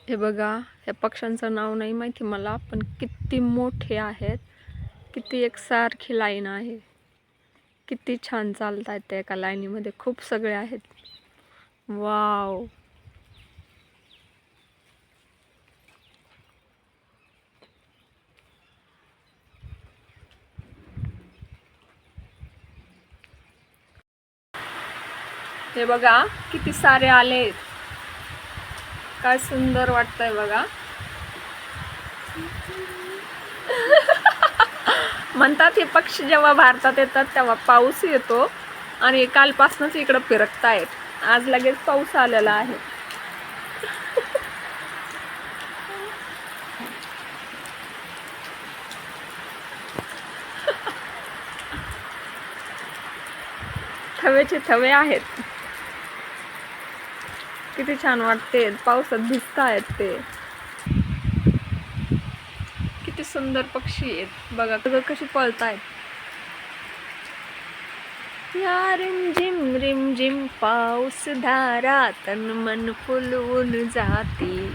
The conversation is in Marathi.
हे बघा, या पक्ष्यांचं नाव नाही माहिती मला, पण किती मोठे आहेत, किती एकसारखी लाईन आहे, किती छान चालतात त्या एका लाईनीमध्ये, खूप सगळे आहेत. वाव. हे बघा किती सारे आलेत, काय सुंदर वाटतंय बघा. म्हणतात हे पक्षी जेव्हा भारतात येतात तेव्हा पाऊस येतो आणि कालपासूनच इकडं फिरकतायत. आज लगेच पाऊस आलेला आहे. थवेचे थवे आहेत. किती छान वाटते, पावसात भिजतायत ते. किती सुंदर पक्षी आहेत बघा, कशी पळतायत. या रिमझिम पाऊस धारा तन मन फुलवून जाती.